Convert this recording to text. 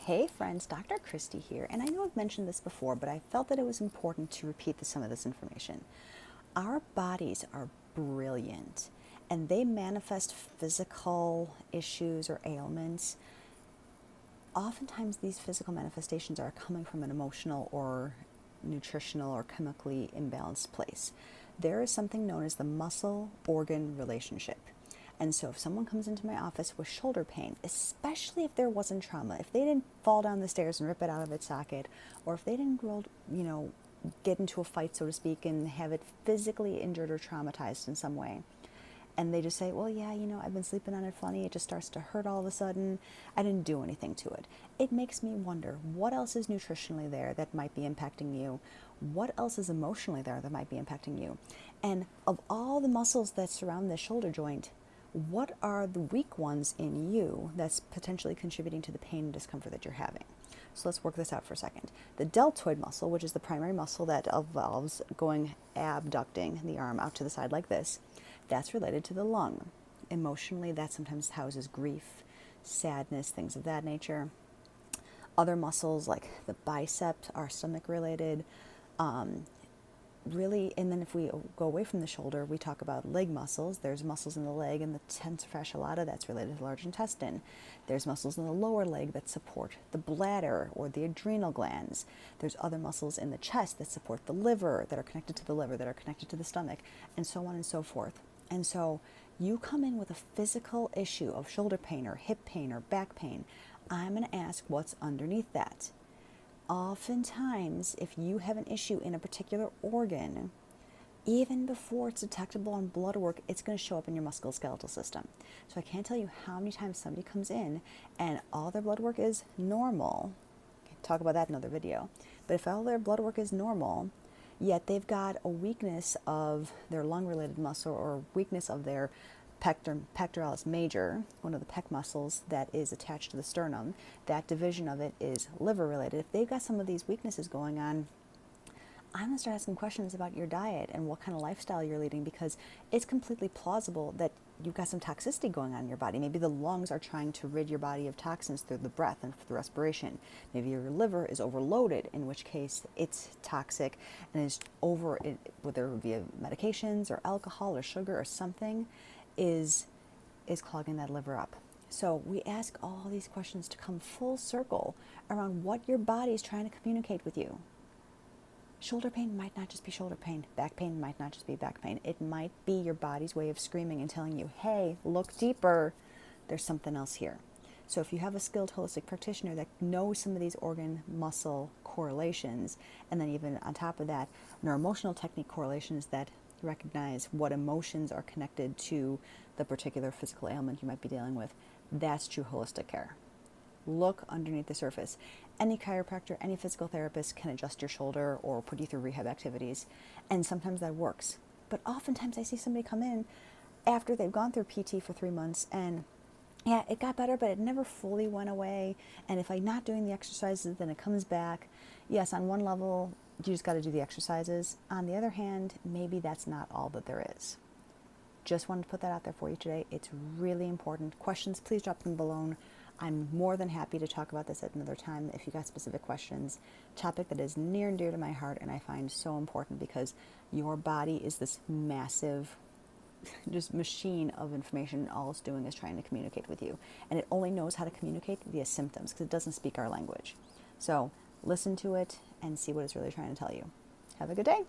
Hey friends, Dr. Christy here, and I know I've mentioned this before, but I felt that it was important to repeat some of this information. Our bodies are brilliant, and they manifest physical issues or ailments. Oftentimes, these physical manifestations are coming from an emotional or nutritional or chemically imbalanced place. There is something known as the muscle organ relationship. And so if someone comes into my office with shoulder pain, especially if there wasn't trauma, if they didn't fall down the stairs and rip it out of its socket, or if they didn't get into a fight, so to speak, and have it physically injured or traumatized in some way, and they just say, well, yeah, I've been sleeping on it funny, it just starts to hurt all of a sudden, I didn't do anything to it. It makes me wonder, what else is nutritionally there that might be impacting you? What else is emotionally there that might be impacting you? And of all the muscles that surround the shoulder joint, what are the weak ones in you that's potentially contributing to the pain and discomfort that you're having? So let's work this out for a second. The deltoid muscle, which is the primary muscle that involves going abducting the arm out to the side like this, that's related to the lung. Emotionally, that sometimes houses grief, sadness, things of that nature. Other muscles like the bicep are stomach related. Really, and then if we go away from the shoulder, we talk about leg muscles. There's muscles in the leg and the tensor fascia lata that's related to the large intestine. There's muscles in the lower leg that support the bladder or the adrenal glands. There's other muscles in the chest that support the liver, that are connected to the liver, that are connected to the stomach, and so on and so forth. And so you come in with a physical issue of shoulder pain or hip pain or back pain, I'm going to ask what's underneath that. Oftentimes, if you have an issue in a particular organ, even before it's detectable on blood work, it's going to show up in your musculoskeletal system. So I can't tell you how many times somebody comes in and all their blood work is normal. Okay, talk about that in another video. But if all their blood work is normal, yet they've got a weakness of their lung-related muscle or weakness of their pectoralis major, one of the pec muscles that is attached to the sternum, that division of it is liver related. If they've got some of these weaknesses going on, I'm going to start asking questions about your diet and what kind of lifestyle you're leading, because it's completely plausible that you've got some toxicity going on in your body. Maybe the lungs are trying to rid your body of toxins through the breath and through respiration. Maybe your liver is overloaded, in which case it's toxic and is over, whether via medications or alcohol or sugar or something, is clogging that liver up. So we ask all these questions to come full circle around what your body is trying to communicate with you. Shoulder pain might not just be shoulder pain. Back pain might not just be back pain. It might be your body's way of screaming and telling you, hey, look deeper. There's something else here. So if you have a skilled holistic practitioner that knows some of these organ muscle correlations, and then even on top of that, neuroemotional technique correlations that recognize what emotions are connected to the particular physical ailment you might be dealing with, that's true holistic care. Look underneath the surface. Any chiropractor, any physical therapist can adjust your shoulder or put you through rehab activities, and sometimes that works. But oftentimes I see somebody come in after they've gone through PT for 3 months and yeah, it got better, but it never fully went away. And if I'm not doing the exercises, then it comes back. Yes, on one level, you just got to do the exercises. On the other hand, maybe that's not all that there is. Just wanted to put that out there for you today. It's really important. Questions, please drop them below. I'm more than happy to talk about this at another time if you got specific questions. Topic that is near and dear to my heart and I find so important, because your body is this massive just machine of information. All it's doing is trying to communicate with you, and it only knows how to communicate via symptoms because it doesn't speak our language. So listen to it and see what it's really trying to tell you. Have a good day.